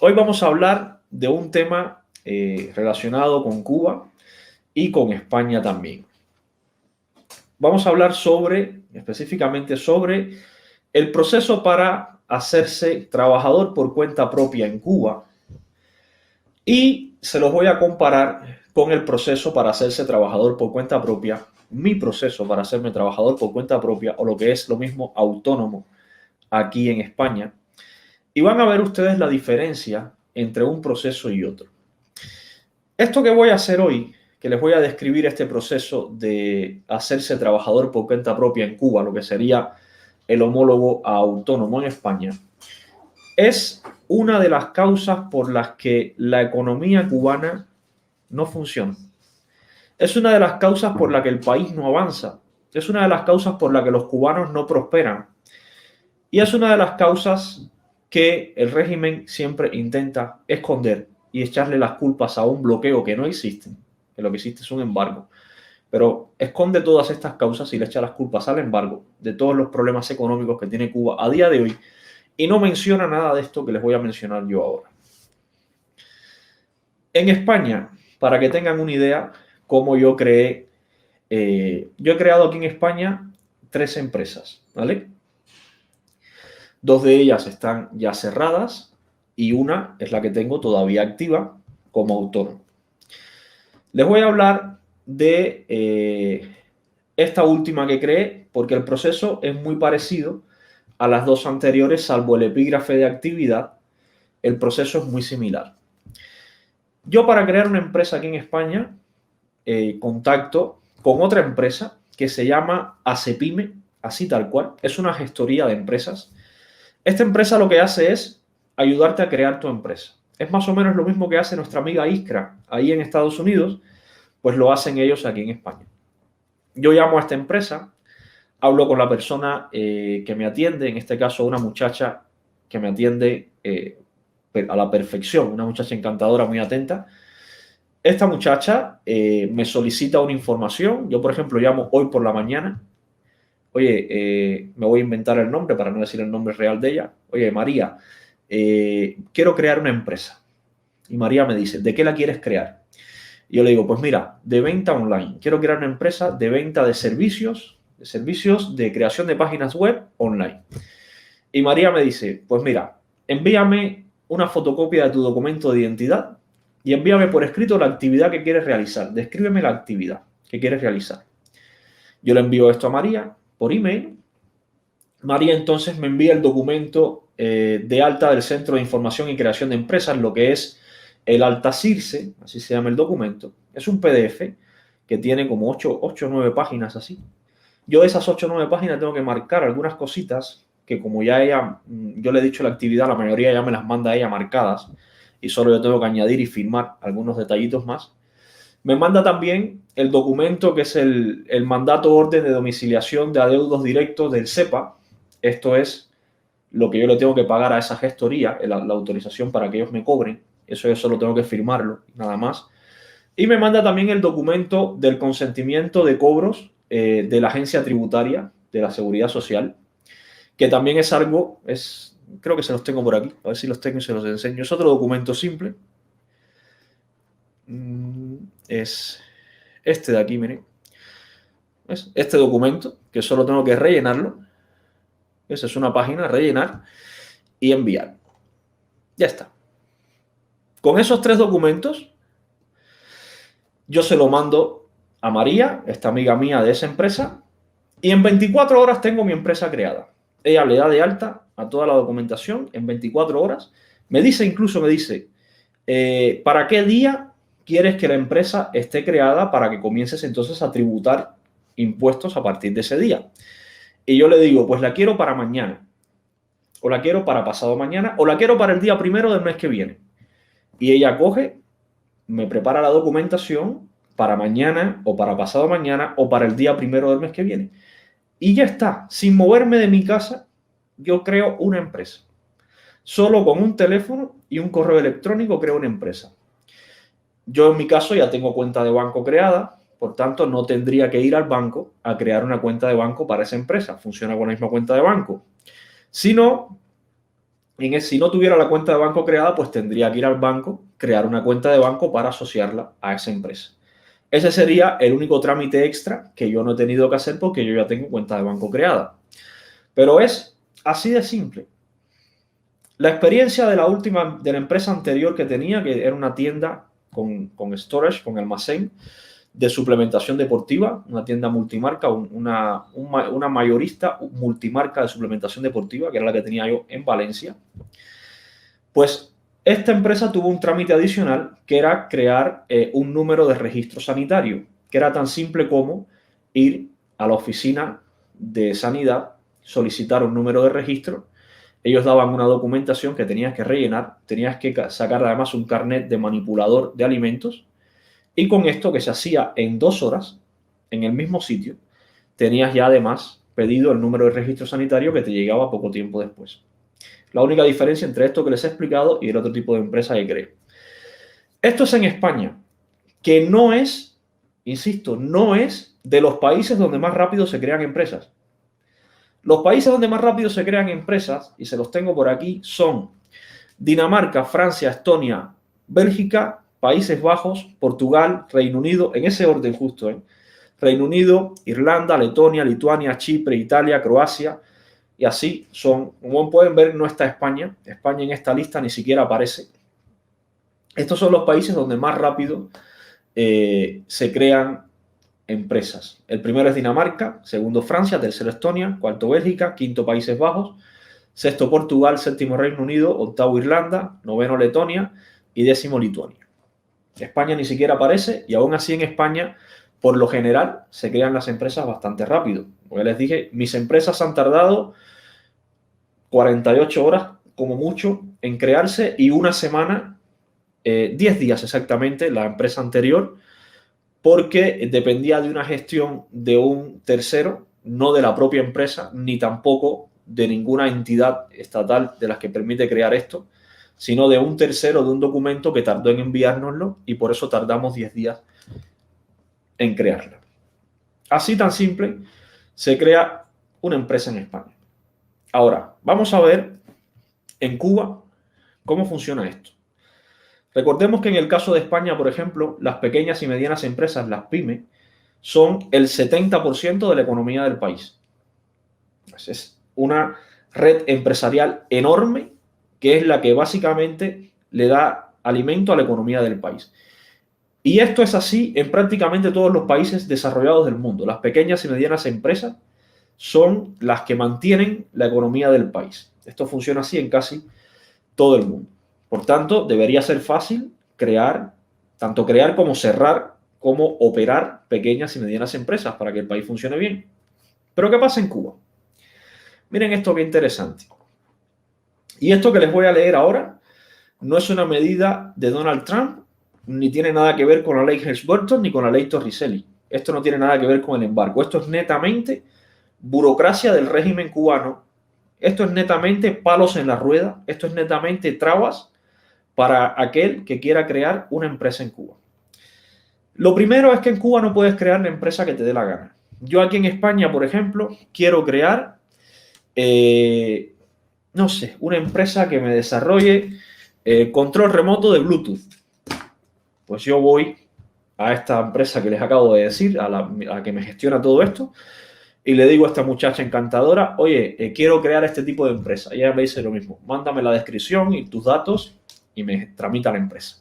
Hoy vamos a hablar de un tema relacionado con Cuba y con España también. Vamos a hablar específicamente sobre el proceso para hacerse trabajador por cuenta propia en Cuba y se los voy a comparar con el proceso para hacerse trabajador por cuenta propia, mi proceso para hacerme trabajador por cuenta propia o lo que es lo mismo autónomo aquí en España. Y van a ver ustedes la diferencia entre un proceso y otro. Esto que voy a hacer hoy, que les voy a describir este proceso de hacerse trabajador por cuenta propia en Cuba, lo que sería el homólogo a autónomo en España, es una de las causas por las que la economía cubana no funciona. Es una de las causas por las que el país no avanza. Es una de las causas por las que los cubanos no prosperan. Y es una de las causas que el régimen siempre intenta esconder y echarle las culpas a un bloqueo que no existe, que lo que existe es un embargo. Pero esconde todas estas causas y le echa las culpas al embargo de todos los problemas económicos que tiene Cuba a día de hoy y no menciona nada de esto que les voy a mencionar yo ahora. En España, para que tengan una idea, cómo yo creé, yo he creado aquí en España 3 empresas, ¿vale? 2 de ellas están ya cerradas y una es la que tengo todavía activa como autónomo. Les voy a hablar de esta última que creé porque el proceso es muy parecido a las 2 anteriores, salvo el epígrafe de actividad, el proceso es muy similar. Yo para crear una empresa aquí en España contacto con otra empresa que se llama ACEPYME, así tal cual, es una gestoría de empresas. Esta empresa lo que hace es ayudarte a crear tu empresa. Es más o menos lo mismo que hace nuestra amiga Iskra ahí en Estados Unidos, pues lo hacen ellos aquí en España. Yo llamo a esta empresa, hablo con la persona que me atiende, en este caso una muchacha que me atiende a la perfección, una muchacha encantadora, muy atenta. Esta muchacha me solicita una información. Yo, por ejemplo, llamo hoy por la mañana. Oye, me voy a inventar el nombre para no decir el nombre real de ella. Oye, María, quiero crear una empresa. Y María me dice, ¿de qué la quieres crear? Y yo le digo, pues mira, de venta online. Quiero crear una empresa de venta de servicios de creación de páginas web online. Y María me dice, pues mira, envíame una fotocopia de tu documento de identidad y envíame por escrito la actividad que quieres realizar. Descríbeme la actividad que quieres realizar. Yo le envío esto a María por email. María entonces me envía el documento de alta del Centro de Información y Creación de Empresas, lo que es el Altacirce, así se llama el documento. Es un PDF que tiene como 8 o 9 páginas así. Yo de esas 8 o 9 páginas tengo que marcar algunas cositas que como ya yo le he dicho la actividad, la mayoría ya me las manda ella marcadas y solo yo tengo que añadir y firmar algunos detallitos más. Me manda también el documento que es el mandato orden de domiciliación de adeudos directos del CEPA. Esto es lo que yo le tengo que pagar a esa gestoría, la autorización para que ellos me cobren. Eso yo solo tengo que firmarlo, nada más. Y me manda también el documento del consentimiento de cobros de la agencia tributaria de la Seguridad Social, que también es algo, creo que se los tengo por aquí, a ver si los tengo y se los enseño. Es otro documento simple. Es este de aquí, miren. ¿Ves? Este documento, que solo tengo que rellenarlo. Esa es una página, rellenar y enviar. Ya está. Con esos 3 documentos, yo se lo mando a María, esta amiga mía de esa empresa, y en 24 horas tengo mi empresa creada. Ella le da de alta a toda la documentación en 24 horas. Me dice, ¿para qué día quieres que la empresa esté creada para que comiences entonces a tributar impuestos a partir de ese día? Y yo le digo, pues la quiero para mañana, o la quiero para pasado mañana, o la quiero para el día 1 del mes que viene. Y ella coge, me prepara la documentación para mañana, o para pasado mañana, o para el día 1 del mes que viene. Y ya está, sin moverme de mi casa, yo creo una empresa. Solo con un teléfono y un correo electrónico creo una empresa. Yo en mi caso ya tengo cuenta de banco creada, por tanto no tendría que ir al banco a crear una cuenta de banco para esa empresa. Funciona con la misma cuenta de banco. Si no, Si no tuviera la cuenta de banco creada, pues tendría que ir al banco, crear una cuenta de banco para asociarla a esa empresa. Ese sería el único trámite extra que yo no he tenido que hacer porque yo ya tengo cuenta de banco creada. Pero es así de simple. La experiencia de la empresa anterior que tenía, que era una tienda con storage, con almacén de suplementación deportiva, una tienda multimarca, una mayorista multimarca de suplementación deportiva, que era la que tenía yo en Valencia. Pues esta empresa tuvo un trámite adicional que era crear un número de registro sanitario, que era tan simple como ir a la oficina de sanidad, solicitar un número de registro. Ellos daban una documentación que tenías que rellenar, tenías que sacar además un carnet de manipulador de alimentos y con esto que se hacía en 2 horas en el mismo sitio, tenías ya además pedido el número de registro sanitario que te llegaba poco tiempo después. La única diferencia entre esto que les he explicado y el otro tipo de empresa que creo. Esto es en España, que no es, insisto, no es de los países donde más rápido se crean empresas. Los países donde más rápido se crean empresas, y se los tengo por aquí, son Dinamarca, Francia, Estonia, Bélgica, Países Bajos, Portugal, Reino Unido, en ese orden justo, ¿eh? Reino Unido, Irlanda, Letonia, Lituania, Chipre, Italia, Croacia, y así son. Como pueden ver, no está España. España en esta lista ni siquiera aparece. Estos son los países donde más rápido se crean empresas. El primero es Dinamarca, segundo Francia, tercero Estonia, cuarto Bélgica, quinto Países Bajos, sexto Portugal, séptimo Reino Unido, octavo Irlanda, noveno Letonia y décimo Lituania. España ni siquiera aparece y aún así en España, por lo general, se crean las empresas bastante rápido. Como les dije, mis empresas han tardado 48 horas como mucho en crearse y una semana, 10 días exactamente, la empresa anterior, porque dependía de una gestión de un tercero, no de la propia empresa, ni tampoco de ninguna entidad estatal de las que permite crear esto, sino de un tercero de un documento que tardó en enviárnoslo y por eso tardamos 10 días en crearla. Así tan simple se crea una empresa en España. Ahora, vamos a ver en Cuba cómo funciona esto. Recordemos que en el caso de España, por ejemplo, las pequeñas y medianas empresas, las pymes, son el 70% de la economía del país. Es una red empresarial enorme que es la que básicamente le da alimento a la economía del país. Y esto es así en prácticamente todos los países desarrollados del mundo. Las pequeñas y medianas empresas son las que mantienen la economía del país. Esto funciona así en casi todo el mundo. Por tanto, debería ser fácil tanto crear como cerrar, como operar pequeñas y medianas empresas para que el país funcione bien. Pero ¿qué pasa en Cuba? Miren esto qué interesante. Y esto que les voy a leer ahora no es una medida de Donald Trump, ni tiene nada que ver con la ley Helms-Burton ni con la ley Torricelli. Esto no tiene nada que ver con el embargo. Esto es netamente burocracia del régimen cubano. Esto es netamente palos en la rueda. Esto es netamente trabas para aquel que quiera crear una empresa en Cuba. Lo primero es que en Cuba no puedes crear la empresa que te dé la gana. Yo aquí en España, por ejemplo, quiero crear, no sé, una empresa que me desarrolle control remoto de Bluetooth. Pues yo voy a esta empresa que les acabo de decir, a la que me gestiona todo esto, y le digo a esta muchacha encantadora, oye, quiero crear este tipo de empresa. Y ella me dice lo mismo, mándame la descripción y tus datos y me tramita la empresa.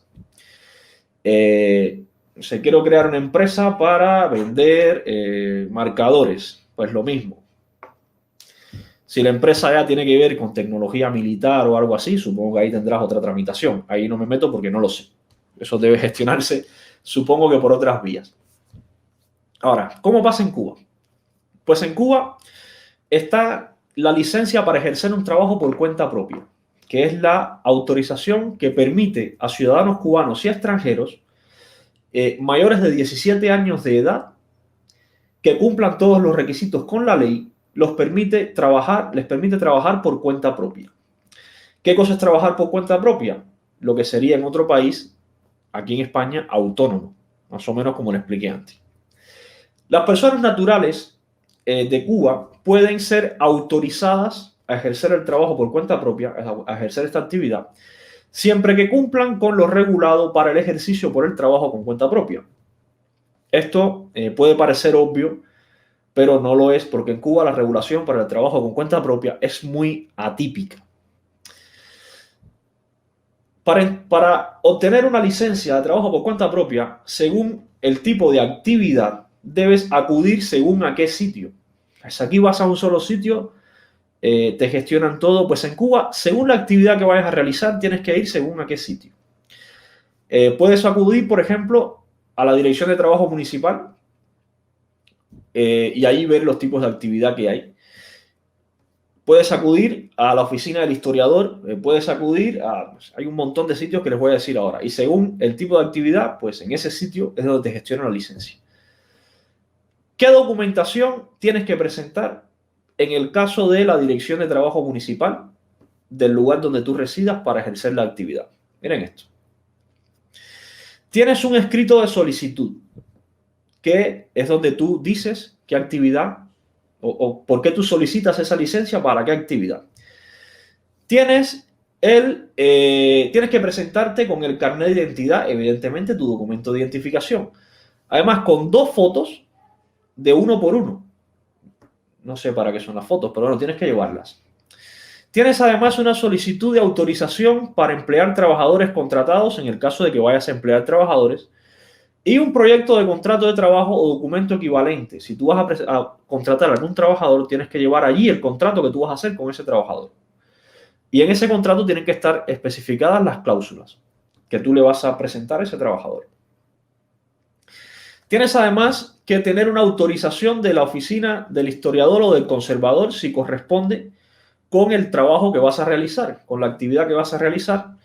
Quiero crear una empresa para vender marcadores, pues lo mismo. Si la empresa ya tiene que ver con tecnología militar o algo así, supongo que ahí tendrás otra tramitación. Ahí no me meto porque no lo sé. Eso debe gestionarse, supongo que por otras vías. Ahora, ¿cómo pasa en Cuba? Pues en Cuba está la licencia para ejercer un trabajo por cuenta propia, que es la autorización que permite a ciudadanos cubanos y a extranjeros mayores de 17 años de edad que cumplan todos los requisitos con la ley, les permite trabajar por cuenta propia. ¿Qué cosa es trabajar por cuenta propia? Lo que sería en otro país, aquí en España, autónomo, más o menos como le expliqué antes. Las personas naturales de Cuba pueden ser autorizadas a ejercer el trabajo por cuenta propia, a ejercer esta actividad, siempre que cumplan con lo regulado para el ejercicio por el trabajo con cuenta propia. Esto puede parecer obvio, pero no lo es, porque en Cuba la regulación para el trabajo con cuenta propia es muy atípica. Para obtener una licencia de trabajo por cuenta propia, según el tipo de actividad, debes acudir según a qué sitio. Pues aquí vas a un solo sitio, te gestionan todo. Pues en Cuba, según la actividad que vayas a realizar, tienes que ir según a qué sitio. Puedes acudir, por ejemplo, a la Dirección de Trabajo Municipal y ahí ver los tipos de actividad que hay. Puedes acudir a la oficina del historiador, puedes acudir a... Pues, hay un montón de sitios que les voy a decir ahora. Y según el tipo de actividad, pues en ese sitio es donde te gestionan la licencia. ¿Qué documentación tienes que presentar en el caso de la Dirección de Trabajo Municipal del lugar donde tú residas para ejercer la actividad? Miren esto. Tienes un escrito de solicitud, que es donde tú dices qué actividad o por qué tú solicitas esa licencia, para qué actividad. Tienes que presentarte con el carnet de identidad, evidentemente tu documento de identificación. Además, con 2 fotos de 1 por 1. No sé para qué son las fotos, pero bueno, tienes que llevarlas. Tienes además una solicitud de autorización para emplear trabajadores contratados en el caso de que vayas a emplear trabajadores. Y un proyecto de contrato de trabajo o documento equivalente. Si tú vas a contratar a algún trabajador, tienes que llevar allí el contrato que tú vas a hacer con ese trabajador. Y en ese contrato tienen que estar especificadas las cláusulas que tú le vas a presentar a ese trabajador. Tienes además que tener una autorización de la oficina del historiador o del conservador, si corresponde, con el trabajo que vas a realizar, con la actividad que vas a realizar.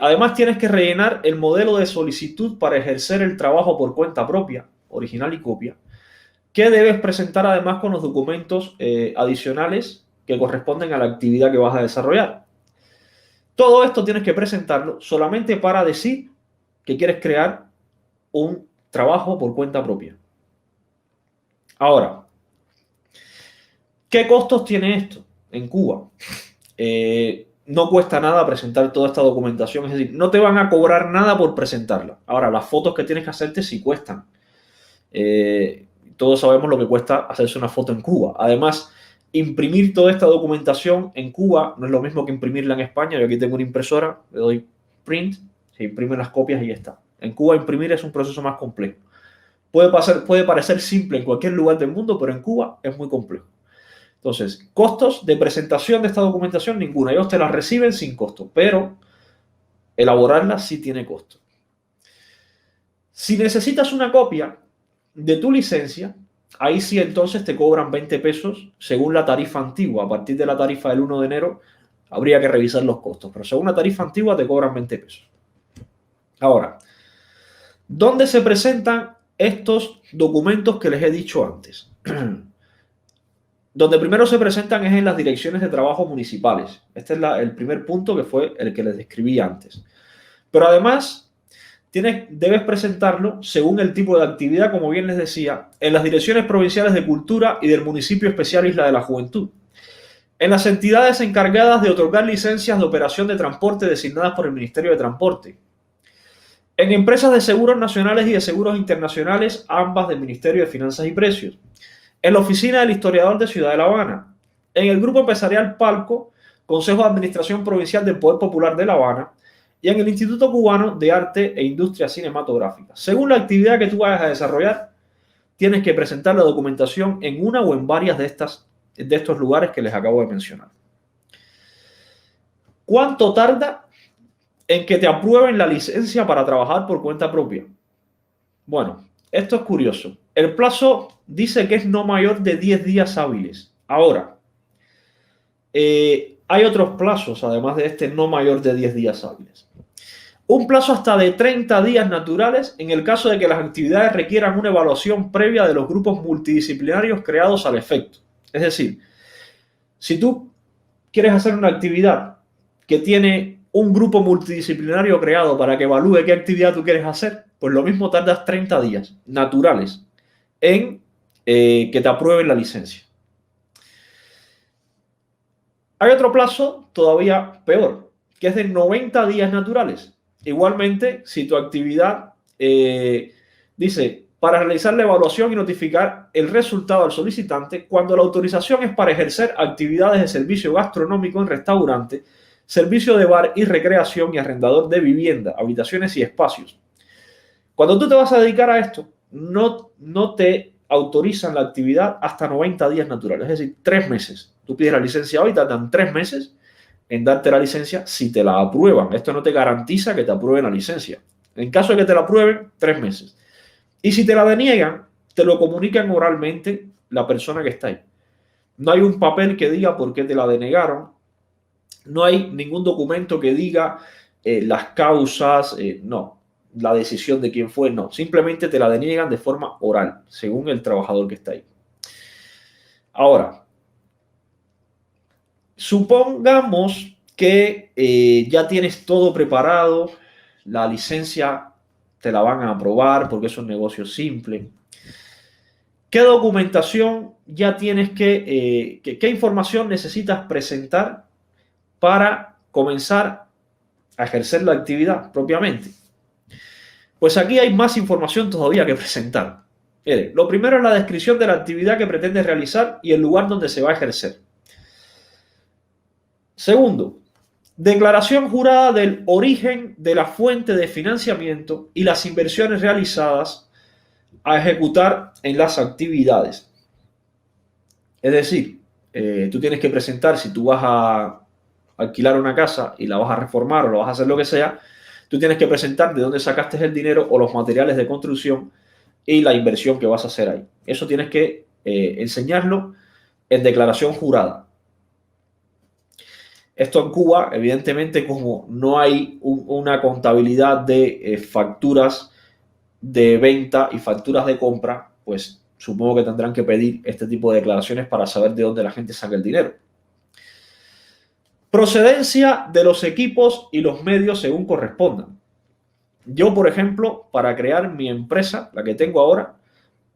Además, tienes que rellenar el modelo de solicitud para ejercer el trabajo por cuenta propia, original y copia, que debes presentar además con los documentos adicionales que corresponden a la actividad que vas a desarrollar. Todo esto tienes que presentarlo solamente para decir que quieres crear un trabajo por cuenta propia. Ahora, ¿qué costos tiene esto en Cuba? No cuesta nada presentar toda esta documentación, es decir, no te van a cobrar nada por presentarla. Ahora, las fotos que tienes que hacerte sí cuestan. Todos sabemos lo que cuesta hacerse una foto en Cuba. Además, imprimir toda esta documentación en Cuba no es lo mismo que imprimirla en España. Yo aquí tengo una impresora, le doy print, se imprimen las copias y ya está. En Cuba imprimir es un proceso más complejo. Puede parecer simple en cualquier lugar del mundo, pero en Cuba es muy complejo. Entonces, costos de presentación de esta documentación, ninguna. Ellos te la reciben sin costo, pero elaborarla sí tiene costo. Si necesitas una copia de tu licencia, ahí sí entonces te cobran 20 pesos según la tarifa antigua. A partir de la tarifa del 1 de enero habría que revisar los costos, pero según la tarifa antigua te cobran 20 pesos. Ahora, ¿dónde se presentan estos documentos que les he dicho antes? Donde primero se presentan es en las direcciones de trabajo municipales. Este es el primer punto, que fue el que les describí antes. Pero además, debes presentarlo según el tipo de actividad, como bien les decía, en las direcciones provinciales de cultura y del municipio especial Isla de la Juventud. En las entidades encargadas de otorgar licencias de operación de transporte designadas por el Ministerio de Transporte. En empresas de seguros nacionales y de seguros internacionales, ambas del Ministerio de Finanzas y Precios. En la oficina del historiador de Ciudad de La Habana, en el grupo empresarial Palco, Consejo de Administración Provincial del Poder Popular de La Habana, y en el Instituto Cubano de Arte e Industria Cinematográfica. Según la actividad que tú vayas a desarrollar, tienes que presentar la documentación en una o en varias de estos lugares que les acabo de mencionar. ¿Cuánto tarda en que te aprueben la licencia para trabajar por cuenta propia? Bueno, esto es curioso. El plazo dice que es no mayor de 10 días hábiles. Ahora, hay otros plazos, además de este no mayor de 10 días hábiles. Un plazo hasta de 30 días naturales en el caso de que las actividades requieran una evaluación previa de los grupos multidisciplinarios creados al efecto. Es decir, si tú quieres hacer una actividad que tiene un grupo multidisciplinario creado para que evalúe qué actividad tú quieres hacer, pues lo mismo tardas 30 días naturales en que te aprueben la licencia. Hay otro plazo todavía peor, que es de 90 días naturales. Igualmente, si tu actividad dice, para realizar la evaluación y notificar el resultado al solicitante, cuando la autorización es para ejercer actividades de servicio gastronómico en restaurante, servicio de bar y recreación y arrendador de vivienda, habitaciones y espacios. Cuando tú te vas a dedicar a esto, no te autorizan la actividad hasta 90 días naturales, es decir, 3 meses. Tú pides la licencia hoy, te dan 3 meses en darte la licencia si te la aprueban. Esto no te garantiza que te aprueben la licencia. En caso de que te la aprueben, 3 meses. Y si te la deniegan, te lo comunican oralmente la persona que está ahí. No hay un papel que diga por qué te la denegaron. No hay ningún documento que diga las causas, no. La decisión de quién fue, no. Simplemente te la deniegan de forma oral, según el trabajador que está ahí. Ahora, supongamos que ya tienes todo preparado, la licencia te la van a aprobar porque es un negocio simple. ¿Qué documentación ya tienes qué información necesitas presentar para comenzar a ejercer la actividad propiamente? Pues aquí hay más información todavía que presentar. Mire, lo primero es la descripción de la actividad que pretendes realizar y el lugar donde se va a ejercer. Segundo, declaración jurada del origen de la fuente de financiamiento y las inversiones realizadas a ejecutar en las actividades. Es decir, tú tienes que presentar, si tú vas a alquilar una casa y la vas a reformar o lo vas a hacer lo que sea, tú tienes que presentar de dónde sacaste el dinero o los materiales de construcción y la inversión que vas a hacer ahí. Eso tienes que enseñarlo en declaración jurada. Esto en Cuba, evidentemente, como no hay una contabilidad de facturas de venta y facturas de compra, pues supongo que tendrán que pedir este tipo de declaraciones para saber de dónde la gente saca el dinero. Procedencia de los equipos y los medios según correspondan. Yo, por ejemplo, para crear mi empresa, la que tengo ahora,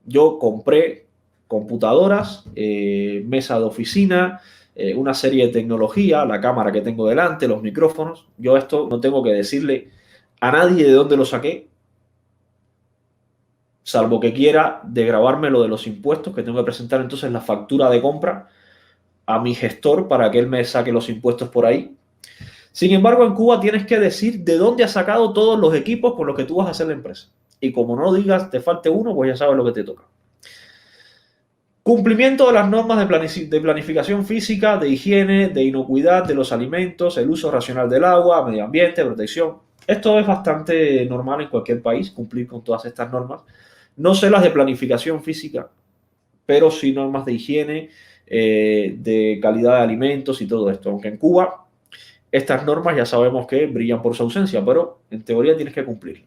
yo compré computadoras, mesa de oficina, una serie de tecnología, la cámara que tengo delante, los micrófonos. Yo esto no tengo que decirle a nadie de dónde lo saqué, salvo que quiera de grabarme lo de los impuestos, que tengo que presentar entonces la factura de compra a mi gestor para que él me saque los impuestos por ahí. Sin embargo, en Cuba tienes que decir de dónde has sacado todos los equipos con los que tú vas a hacer la empresa. Y como no digas, te falte uno, pues ya sabes lo que te toca. Cumplimiento de las normas de planificación física, de higiene, de inocuidad de los alimentos, el uso racional del agua, medio ambiente, protección. Esto es bastante normal en cualquier país, cumplir con todas estas normas. No sé las de planificación física, pero sí normas de higiene, de calidad de alimentos y todo esto. Aunque en Cuba estas normas ya sabemos que brillan por su ausencia, pero en teoría tienes que cumplir.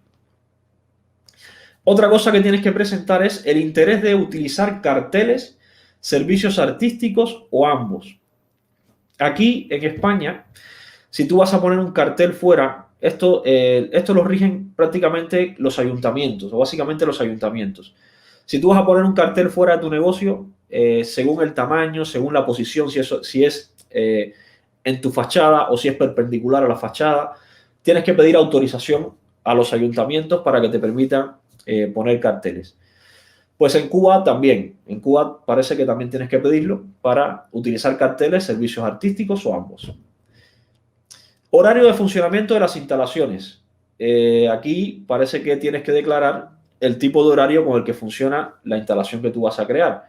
Otra cosa que tienes que presentar es el interés de utilizar carteles, servicios artísticos o ambos. Aquí en España, si tú vas a poner un cartel fuera, esto lo rigen prácticamente los ayuntamientos, o básicamente los ayuntamientos. Si tú vas a poner un cartel fuera de tu negocio, según el tamaño, según la posición, si es en tu fachada o si es perpendicular a la fachada, tienes que pedir autorización a los ayuntamientos para que te permitan poner carteles. Pues en Cuba también. En Cuba parece que también tienes que pedirlo para utilizar carteles, servicios artísticos o ambos. Horario de funcionamiento de las instalaciones. Aquí parece que tienes que declarar el tipo de horario con el que funciona la instalación que tú vas a crear.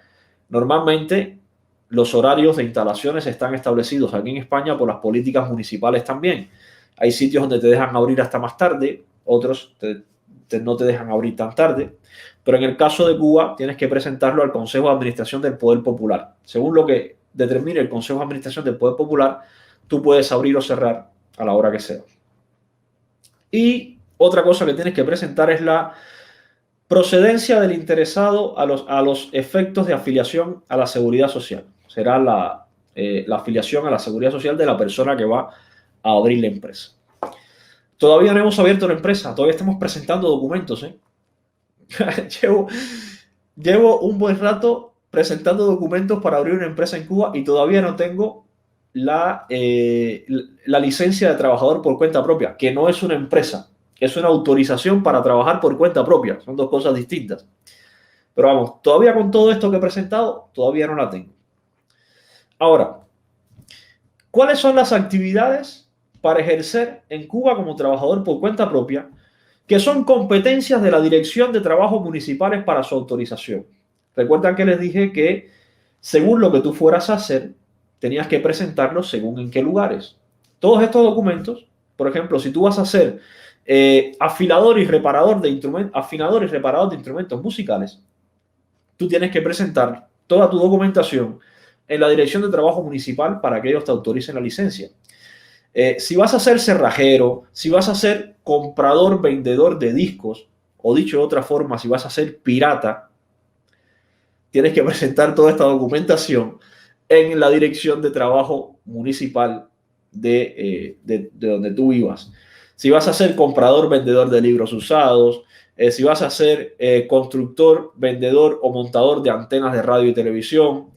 Normalmente los horarios de instalaciones están establecidos aquí en España por las políticas municipales también. Hay sitios donde te dejan abrir hasta más tarde, otros no te dejan abrir tan tarde, pero en el caso de Cuba tienes que presentarlo al Consejo de Administración del Poder Popular. Según lo que determine el Consejo de Administración del Poder Popular, tú puedes abrir o cerrar a la hora que sea. Y otra cosa que tienes que presentar es la procedencia del interesado a los efectos de afiliación a la seguridad social. Será la afiliación a la seguridad social de la persona que va a abrir la empresa. Todavía no hemos abierto la empresa, todavía estamos presentando documentos. Llevo un buen rato presentando documentos para abrir una empresa en Cuba y todavía no tengo la licencia de trabajador por cuenta propia, que no es una empresa, es una autorización para trabajar por cuenta propia. Son dos cosas distintas. Pero vamos, todavía con todo esto que he presentado, todavía no la tengo. Ahora, ¿cuáles son las actividades para ejercer en Cuba como trabajador por cuenta propia que son competencias de la Dirección de Trabajos Municipales para su autorización? Recuerdan que les dije que según lo que tú fueras a hacer, tenías que presentarlo según en qué lugares. Todos estos documentos, por ejemplo, si tú vas a ser afinador y reparador de instrumentos musicales, tú tienes que presentar toda tu documentación en la Dirección de Trabajo Municipal para que ellos te autoricen la licencia. Si vas a ser cerrajero, si vas a ser comprador, vendedor de discos, o dicho de otra forma, si vas a ser pirata, tienes que presentar toda esta documentación en la Dirección de Trabajo Municipal de donde tú vivas. Si vas a ser comprador, vendedor de libros usados, si vas a ser constructor, vendedor o montador de antenas de radio y televisión,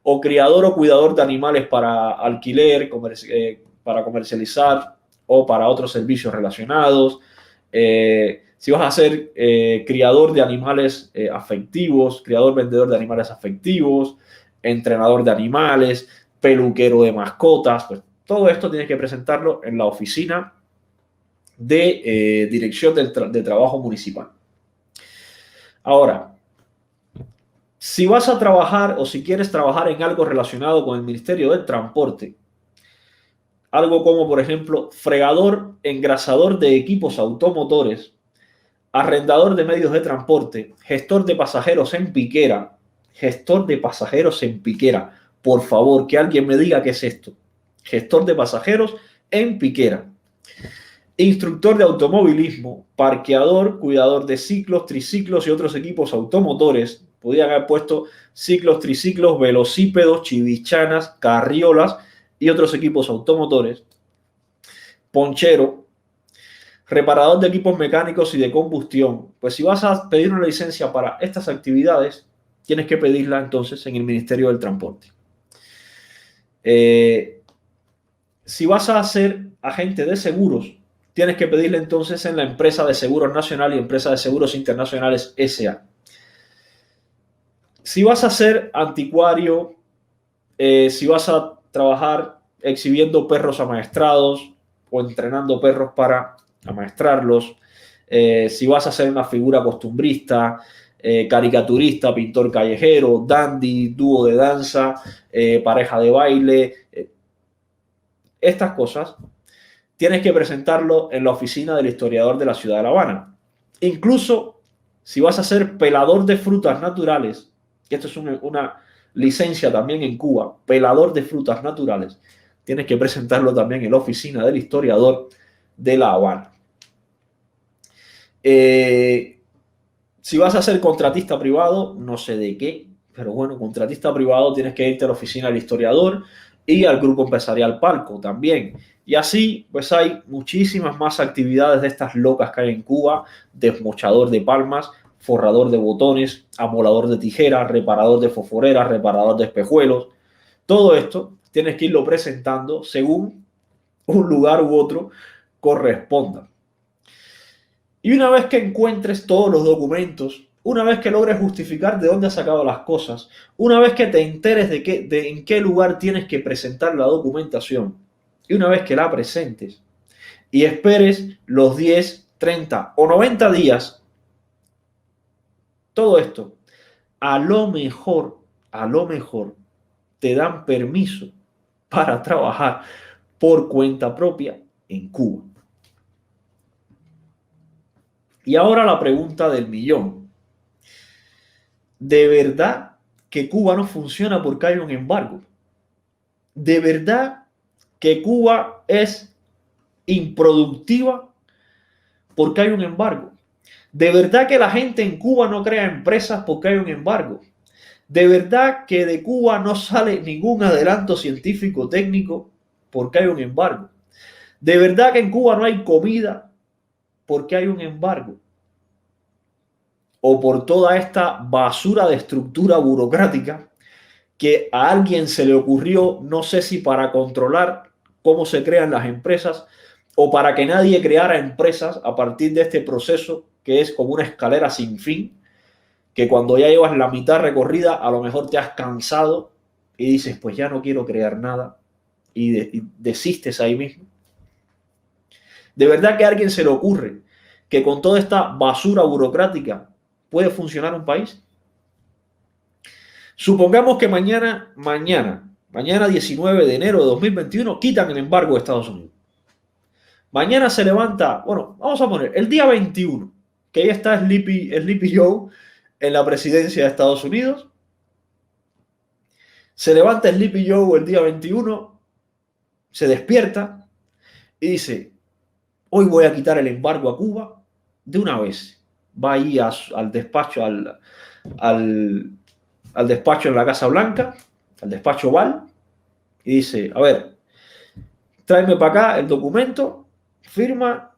o criador o cuidador de animales para alquiler, para comercializar o para otros servicios relacionados. Si vas a ser criador de animales afectivos, criador vendedor de animales afectivos, entrenador de animales, peluquero de mascotas, pues todo esto tienes que presentarlo en la oficina de Dirección de Trabajo Municipal. Ahora, si vas a trabajar o si quieres trabajar en algo relacionado con el Ministerio del Transporte, algo como, por ejemplo, fregador, engrasador de equipos automotores, arrendador de medios de transporte, gestor de pasajeros en piquera, gestor de pasajeros en piquera. Por favor, que alguien me diga qué es esto. Gestor de pasajeros en piquera. Instructor de automovilismo, parqueador, cuidador de ciclos, triciclos y otros equipos automotores. Podrían haber puesto ciclos, triciclos, velocípedos, chivichanas, carriolas y otros equipos automotores. Ponchero, reparador de equipos mecánicos y de combustión. Pues si vas a pedir una licencia para estas actividades, tienes que pedirla entonces en el Ministerio del Transporte. Si vas a ser agente de seguros, tienes que pedirle entonces en la Empresa de Seguros Nacional y Empresa de Seguros Internacionales S.A. Si vas a ser anticuario, si vas a trabajar exhibiendo perros amaestrados o entrenando perros para amaestrarlos, si vas a ser una figura costumbrista, caricaturista, pintor callejero, dandy, dúo de danza, pareja de baile, estas cosas tienes que presentarlo en la oficina del historiador de la ciudad de La Habana. Incluso si vas a ser pelador de frutas naturales, que esto es una licencia también en Cuba, pelador de frutas naturales, tienes que presentarlo también en la oficina del historiador de La Habana. Si vas a ser contratista privado, no sé de qué, pero bueno, contratista privado tienes que irte a la oficina del historiador y al grupo empresarial Palco también. Y así, pues hay muchísimas más actividades de estas locas que hay en Cuba: desmochador de palmas, forrador de botones, amolador de tijeras, reparador de fosforeras, reparador de espejuelos. Todo esto tienes que irlo presentando según un lugar u otro corresponda. Y una vez que encuentres todos los documentos, una vez que logres justificar de dónde has sacado las cosas, una vez que te enteres de en qué lugar tienes que presentar la documentación, y una vez que la presentes y esperes los 10, 30 o 90 días, todo esto, a lo mejor, te dan permiso para trabajar por cuenta propia en Cuba. Y ahora la pregunta del millón. ¿De verdad que Cuba no funciona porque hay un embargo? ¿De verdad que Cuba es improductiva porque hay un embargo? ¿De verdad que la gente en Cuba no crea empresas porque hay un embargo? ¿De verdad que de Cuba no sale ningún adelanto científico técnico porque hay un embargo? ¿De verdad que en Cuba no hay comida porque hay un embargo? ¿O por toda esta basura de estructura burocrática que a alguien se le ocurrió, no sé si para controlar cómo se crean las empresas o para que nadie creara empresas a partir de este proceso que es como una escalera sin fin, que cuando ya llevas la mitad recorrida a lo mejor te has cansado y dices, pues ya no quiero crear nada y desistes ahí mismo. ¿De verdad que a alguien se le ocurre que con toda esta basura burocrática puede funcionar un país? Supongamos que mañana 19 de enero de 2021, quitan el embargo de Estados Unidos. Mañana se levanta, bueno, vamos a poner el día 21, que ya está Sleepy Joe en la presidencia de Estados Unidos. Se levanta Sleepy Joe el día 21, se despierta y dice, hoy voy a quitar el embargo a Cuba de una vez. Va ahí al despacho, al despacho en la Casa Blanca, al despacho Oval, y dice, a ver, tráeme para acá el documento, firma,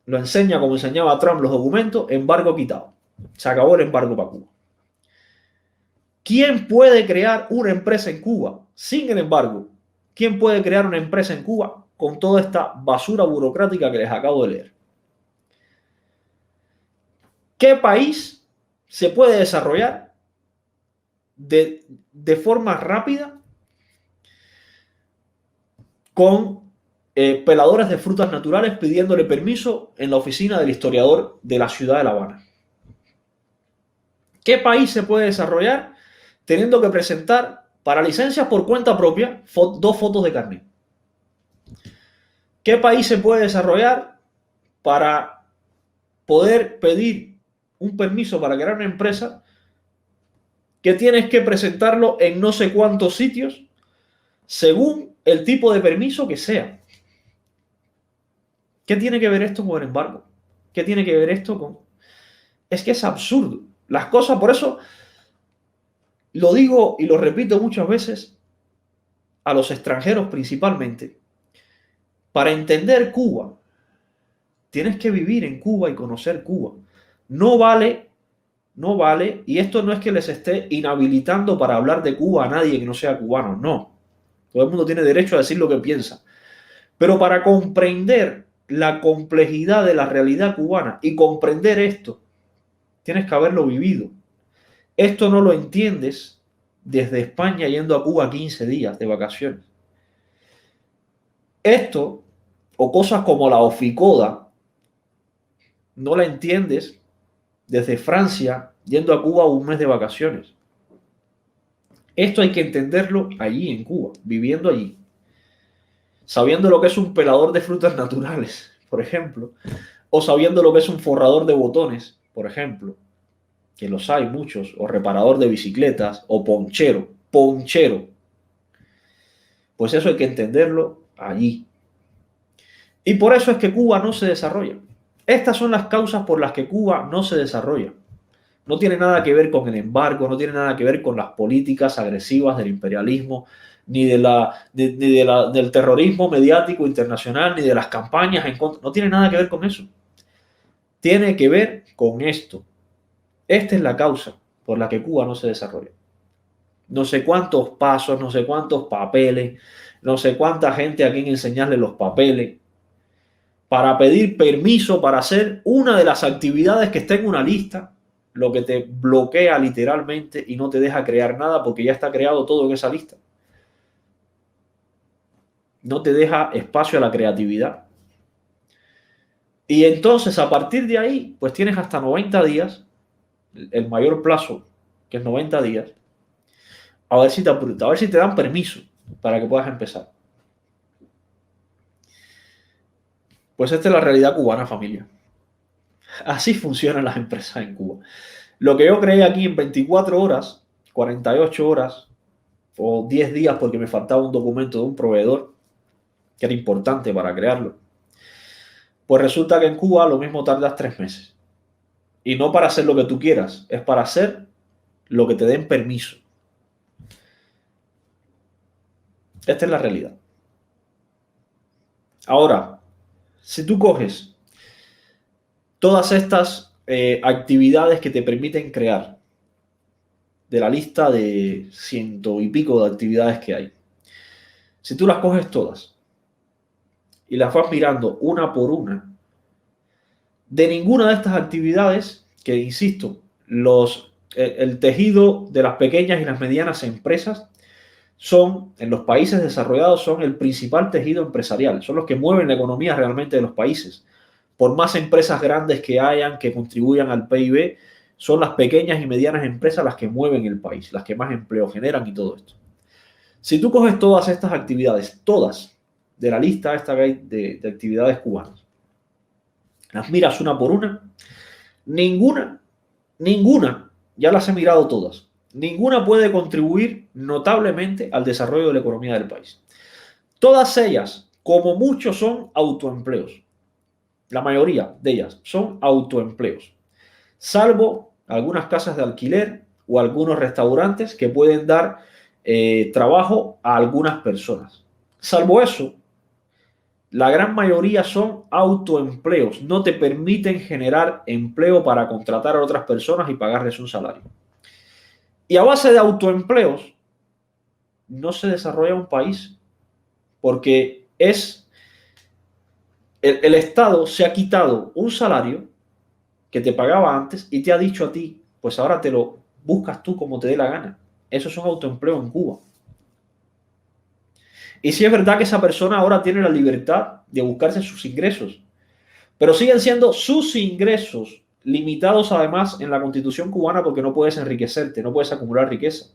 lo enseña como enseñaba Trump los documentos, embargo quitado. Se acabó el embargo para Cuba. ¿Quién puede crear una empresa en Cuba sin el embargo? ¿Quién puede crear una empresa en Cuba con toda esta basura burocrática que les acabo de leer? ¿Qué país se puede desarrollar de forma rápida con peladores de frutas naturales pidiéndole permiso en la oficina del historiador de la ciudad de La Habana? ¿Qué país se puede desarrollar teniendo que presentar para licencias por cuenta propia 2 fotos de carnet? ¿Qué país se puede desarrollar para poder pedir un permiso para crear una empresa que tienes que presentarlo en no sé cuántos sitios según el tipo de permiso que sea? ¿Qué tiene que ver esto con el embargo? ¿Qué tiene que ver esto con...? Es que es absurdo. Las cosas, por eso lo digo y lo repito muchas veces a los extranjeros principalmente. Para entender Cuba, tienes que vivir en Cuba y conocer Cuba. No vale, y esto no es que les esté inhabilitando para hablar de Cuba a nadie que no sea cubano, no. Todo el mundo tiene derecho a decir lo que piensa. Pero para comprender la complejidad de la realidad cubana y comprender esto, tienes que haberlo vivido. Esto no lo entiendes desde España yendo a Cuba 15 días de vacaciones. Esto, o cosas como la oficoda, no la entiendes desde Francia yendo a Cuba un mes de vacaciones. Esto hay que entenderlo allí en Cuba, viviendo allí. Sabiendo lo que es un pelador de frutas naturales, por ejemplo, o sabiendo lo que es un forrador de botones, por ejemplo, que los hay muchos, o reparador de bicicletas, o ponchero. Pues eso hay que entenderlo allí. Y por eso es que Cuba no se desarrolla. Estas son las causas por las que Cuba no se desarrolla. No tiene nada que ver con el embargo, no tiene nada que ver con las políticas agresivas del imperialismo, ni del terrorismo mediático internacional, ni de las campañas en contra. No tiene nada que ver con eso. Tiene que ver con esto. Esta es la causa por la que Cuba no se desarrolla. No sé cuántos pasos, no sé cuántos papeles, no sé cuánta gente a quien enseñarle los papeles para pedir permiso para hacer una de las actividades que está en una lista, lo que te bloquea literalmente y no te deja crear nada porque ya está creado todo en esa lista. No te deja espacio a la creatividad. Y entonces a partir de ahí, pues tienes hasta 90 días, el mayor plazo, que es 90 días, a ver si te dan permiso para que puedas empezar. Pues esta es la realidad cubana, familia. Así funcionan las empresas en Cuba. Lo que yo creé aquí en 24 horas, 48 horas o 10 días porque me faltaba un documento de un proveedor que era importante para crearlo, pues resulta que en Cuba lo mismo tardas 3 meses. Y no para hacer lo que tú quieras, es para hacer lo que te den permiso. Esta es la realidad. Ahora, si tú coges todas estas actividades que te permiten crear, de la lista de 100 y pico de actividades que hay. Si tú las coges todas y las vas mirando una por una, de ninguna de estas actividades, que insisto, el tejido de las pequeñas y las medianas empresas son, en los países desarrollados, son el principal tejido empresarial, son los que mueven la economía realmente de los países. Por más empresas grandes que hayan, que contribuyan al PIB, son las pequeñas y medianas empresas las que mueven el país, las que más empleo generan y todo esto. Si tú coges todas estas actividades, todas de la lista esta de actividades cubanas, las miras una por una, ninguna, ya las he mirado todas, ninguna puede contribuir notablemente al desarrollo de la economía del país. Todas ellas, como mucho, son autoempleos. La mayoría de ellas son autoempleos, salvo algunas casas de alquiler o algunos restaurantes que pueden dar trabajo a algunas personas. Salvo eso, la gran mayoría son autoempleos, no te permiten generar empleo para contratar a otras personas y pagarles un salario. Y a base de autoempleos no se desarrolla un país, porque el Estado se ha quitado un salario que te pagaba antes y te ha dicho a ti, pues ahora te lo buscas tú como te dé la gana. Eso es un autoempleo en Cuba. Y sí es verdad que esa persona ahora tiene la libertad de buscarse sus ingresos, pero siguen siendo sus ingresos limitados además en la Constitución cubana, porque no puedes enriquecerte, no puedes acumular riqueza.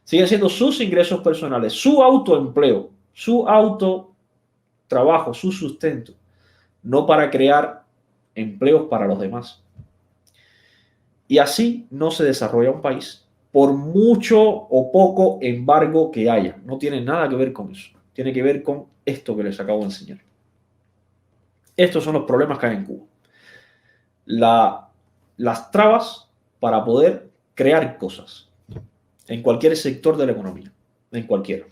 Siguen siendo sus ingresos personales, su autoempleo, su autotrabajo, su sustento, no para crear empleos para los demás. Y así no se desarrolla un país, por mucho o poco embargo que haya. No tiene nada que ver con eso. Tiene que ver con esto que les acabo de enseñar. Estos son los problemas que hay en Cuba. Las trabas para poder crear cosas en cualquier sector de la economía, en cualquiera.